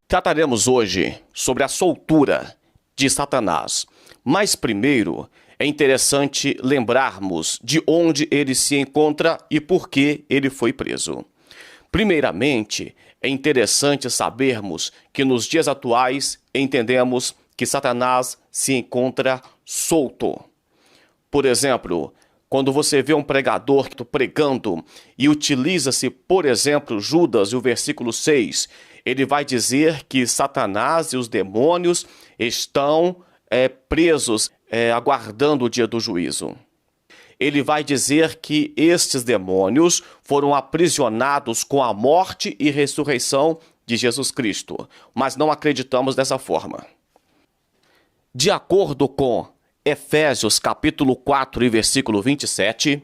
Trataremos hoje sobre a soltura de Satanás. Mas primeiro é interessante lembrarmos de onde ele se encontra e por que ele foi preso. Primeiramente, é interessante sabermos que nos dias atuais entendemos que Satanás se encontra solto. Por exemplo, quando você vê um pregador pregando e utiliza-se, por exemplo, Judas e o versículo 6, ele vai dizer que Satanás e os demônios estão presos, aguardando o dia do juízo. Ele vai dizer que estes demônios foram aprisionados com a morte e ressurreição de Jesus Cristo, mas não acreditamos dessa forma. De acordo com Efésios capítulo 4 e versículo 27,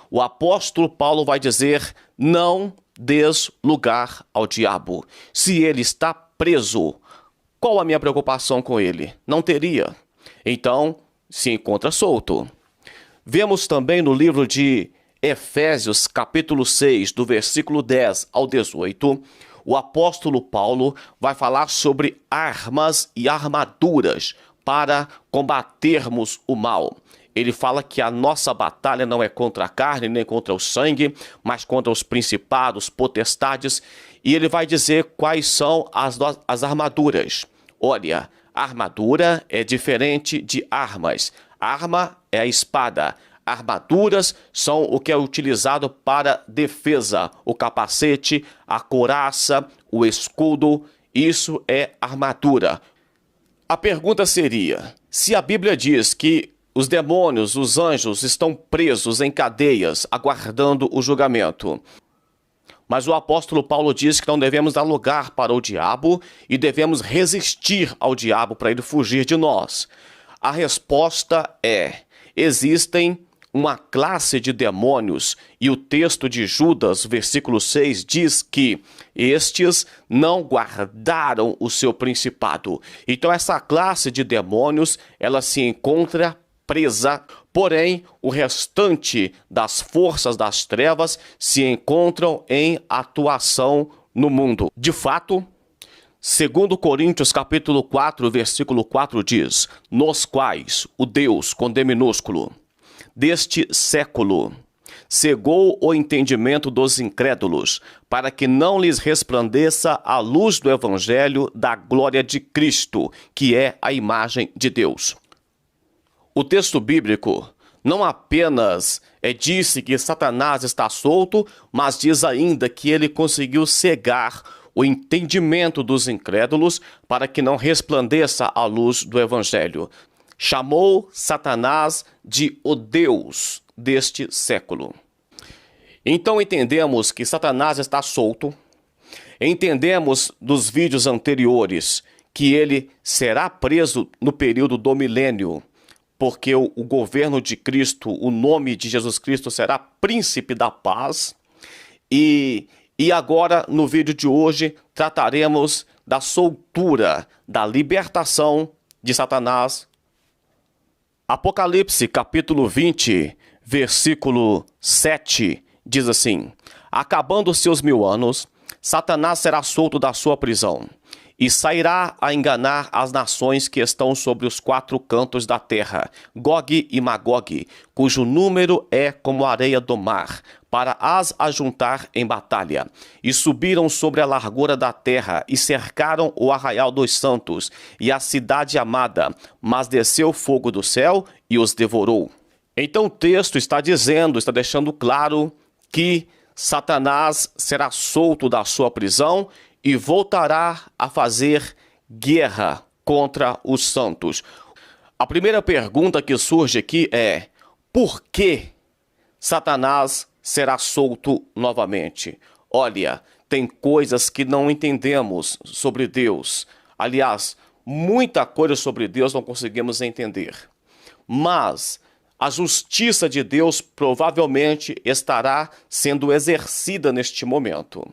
o apóstolo Paulo vai dizer: não des lugar ao diabo. Se ele está preso, qual a minha preocupação com ele? Não teria. Então, se encontra solto. Vemos também no livro de Efésios capítulo 6, do versículo 10 ao 18, o apóstolo Paulo vai falar sobre armas e armaduras para combatermos o mal. Ele fala que a nossa batalha não é contra a carne, nem contra o sangue, mas contra os principados, potestades. E ele vai dizer quais são as armaduras. Olha, armadura é diferente de armas. Arma é a espada. Armaduras são o que é utilizado para defesa. O capacete, a couraça, o escudo, isso é armadura. A pergunta seria: se a Bíblia diz que os demônios, os anjos estão presos em cadeias, aguardando o julgamento, mas o apóstolo Paulo diz que não devemos dar lugar para o diabo e devemos resistir ao diabo para ele fugir de nós. A resposta é: existem uma classe de demônios e o texto de Judas, versículo 6, diz que estes não guardaram o seu principado. Então essa classe de demônios, ela se encontra presa, porém o restante das forças das trevas se encontram em atuação no mundo. De fato, 2 Coríntios capítulo 4, versículo 4 diz: nos quais o Deus, com D minúsculo, deste século, cegou o entendimento dos incrédulos, para que não lhes resplandeça a luz do evangelho da glória de Cristo, que é a imagem de Deus. O texto bíblico não apenas disse que Satanás está solto, mas diz ainda que ele conseguiu cegar o entendimento dos incrédulos para que não resplandeça a luz do evangelho. Chamou Satanás de o Deus deste século. Então entendemos que Satanás está solto. Entendemos dos vídeos anteriores que ele será preso no período do milênio, porque o governo de Cristo, o nome de Jesus Cristo será Príncipe da Paz. E agora, no vídeo de hoje, trataremos da soltura, da libertação de Satanás. Apocalipse, capítulo 20, versículo 7, diz assim: acabando seus 1000 anos, Satanás será solto da sua prisão e sairá a enganar as nações que estão sobre os 4 cantos da terra, Gog e Magog, cujo número é como a areia do mar, para as ajuntar em batalha. E subiram sobre a largura da terra e cercaram o arraial dos santos e a cidade amada, mas desceu fogo do céu e os devorou. Então o texto está deixando claro que Satanás será solto da sua prisão e voltará a fazer guerra contra os santos. A primeira pergunta que surge aqui é: por que Satanás será solto novamente? Olha, tem coisas que não entendemos sobre Deus. Aliás, muita coisa sobre Deus não conseguimos entender. Mas a justiça de Deus provavelmente estará sendo exercida neste momento.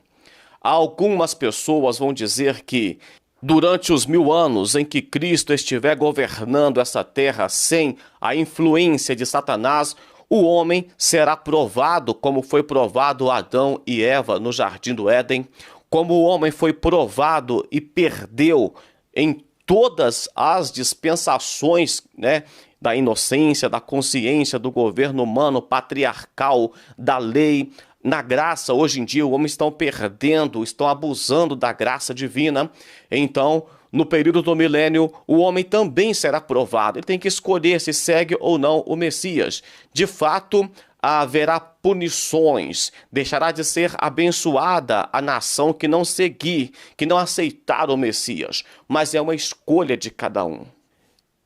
Algumas pessoas vão dizer que durante os 1000 anos em que Cristo estiver governando essa terra sem a influência de Satanás, o homem será provado como foi provado Adão e Eva no Jardim do Éden, como o homem foi provado e perdeu em todas as dispensações, né, da inocência, da consciência, do governo humano patriarcal, da lei. Na graça, hoje em dia, o homem estão perdendo, estão abusando da graça divina. Então, no período do milênio, o homem também será provado. Ele tem que escolher se segue ou não o Messias. De fato, haverá punições. Deixará de ser abençoada a nação que não seguir, que não aceitar o Messias. Mas é uma escolha de cada um.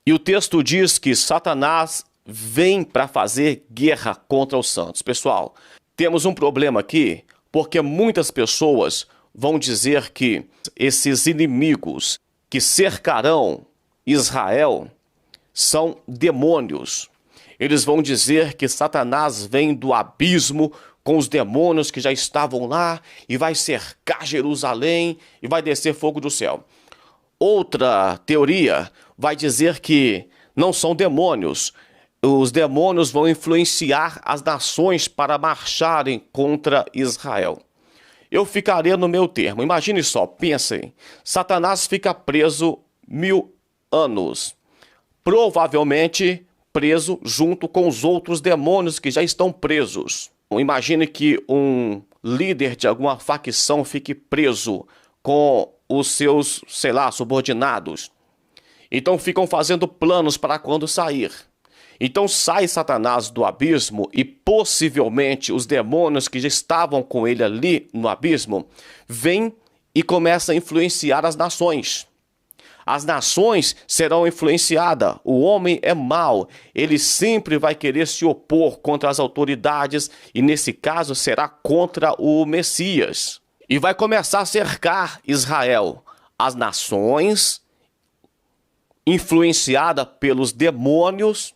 E o texto diz que Satanás vem para fazer guerra contra os santos. Pessoal, temos um problema aqui, porque muitas pessoas vão dizer que esses inimigos que cercarão Israel são demônios. Eles vão dizer que Satanás vem do abismo com os demônios que já estavam lá e vai cercar Jerusalém e vai descer fogo do céu. Outra teoria vai dizer que não são demônios. Os demônios vão influenciar as nações para marcharem contra Israel. Eu ficaria no meu termo. Imagine só, pensem. Satanás fica preso 1000 anos. Provavelmente preso junto com os outros demônios que já estão presos. Imagine que um líder de alguma facção fique preso com os seus, sei lá, subordinados. Então ficam fazendo planos para quando sair. Então sai Satanás do abismo e possivelmente os demônios que já estavam com ele ali no abismo vêm e começam a influenciar as nações. As nações serão influenciadas. O homem é mau, ele sempre vai querer se opor contra as autoridades e nesse caso será contra o Messias. E vai começar a cercar Israel. As nações, influenciada pelos demônios,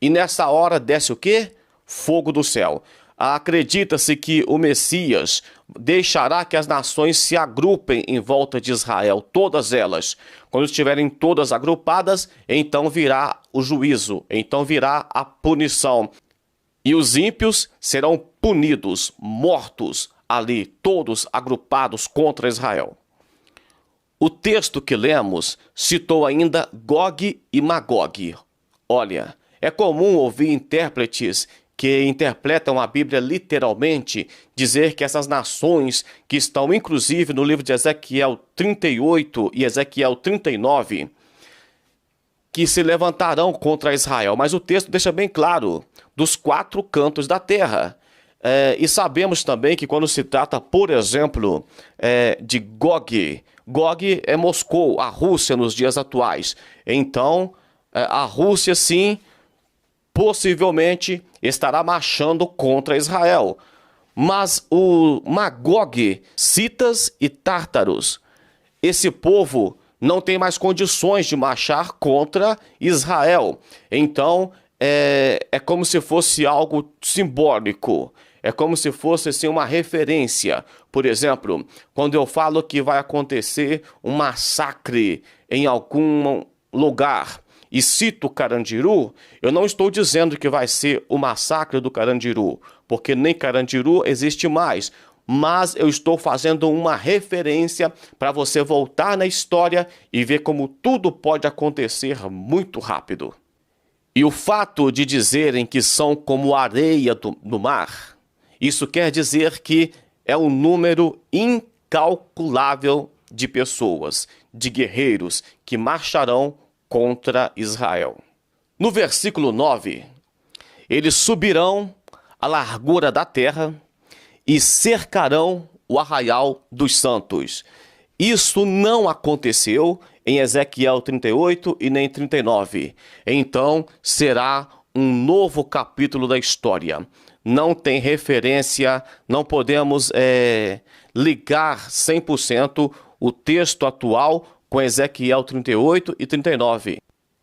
e nessa hora desce o quê? Fogo do céu. Acredita-se que o Messias deixará que as nações se agrupem em volta de Israel, todas elas. Quando estiverem todas agrupadas, então virá o juízo, então virá a punição. E os ímpios serão punidos, mortos ali, todos agrupados contra Israel. O texto que lemos citou ainda Gog e Magog. Olha, é comum ouvir intérpretes que interpretam a Bíblia literalmente, dizer que essas nações que estão inclusive no livro de Ezequiel 38 e Ezequiel 39, que se levantarão contra Israel. Mas o texto deixa bem claro, dos 4 cantos da terra. E sabemos também que quando se trata, por exemplo, de Gog, Gog é Moscou, a Rússia nos dias atuais. Então, a Rússia, sim, possivelmente estará marchando contra Israel. Mas o Magog, citas e tártaros, esse povo não tem mais condições de marchar contra Israel. Então, é como se fosse algo simbólico. É como se fosse assim, uma referência. Por exemplo, quando eu falo que vai acontecer um massacre em algum lugar e cito Carandiru, eu não estou dizendo que vai ser o massacre do Carandiru, porque nem Carandiru existe mais. Mas eu estou fazendo uma referência para você voltar na história e ver como tudo pode acontecer muito rápido. E o fato de dizerem que são como areia no mar, isso quer dizer que é um número incalculável de pessoas, de guerreiros que marcharão contra Israel. No versículo 9, eles subirão a largura da terra e cercarão o arraial dos santos. Isso não aconteceu em Ezequiel 38 e nem 39. Então será um novo capítulo da história. Não tem referência, não podemos ligar 100% o texto atual com Ezequiel 38 e 39.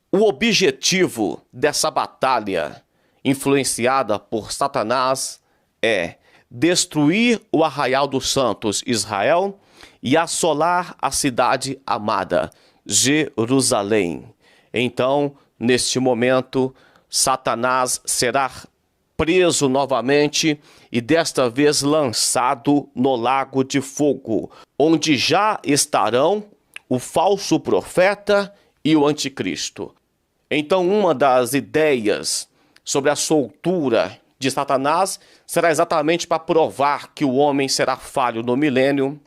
O objetivo dessa batalha, influenciada por Satanás, é destruir o arraial dos santos, Israel, e assolar a cidade amada, Jerusalém. Então, neste momento, Satanás será preso novamente e desta vez lançado no lago de fogo, onde já estarão o falso profeta e o anticristo. Então, uma das ideias sobre a soltura de Satanás será exatamente para provar que o homem será falho no milênio,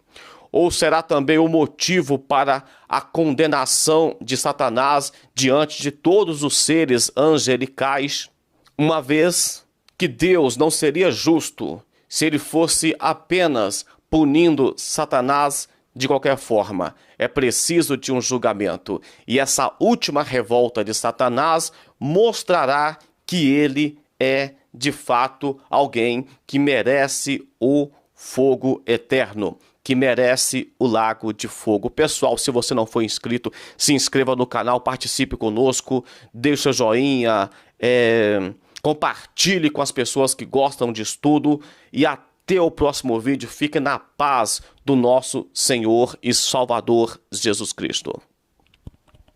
ou será também o motivo para a condenação de Satanás diante de todos os seres angelicais, uma vez que Deus não seria justo se ele fosse apenas punindo Satanás de qualquer forma. É preciso de um julgamento. E essa última revolta de Satanás mostrará que ele é, de fato, alguém que merece o fogo eterno, que merece o lago de fogo. Pessoal, se você não for inscrito, se inscreva no canal, participe conosco, deixe seu joinha, compartilhe com as pessoas que gostam de estudo e até o próximo vídeo. Fique na paz do nosso Senhor e Salvador Jesus Cristo.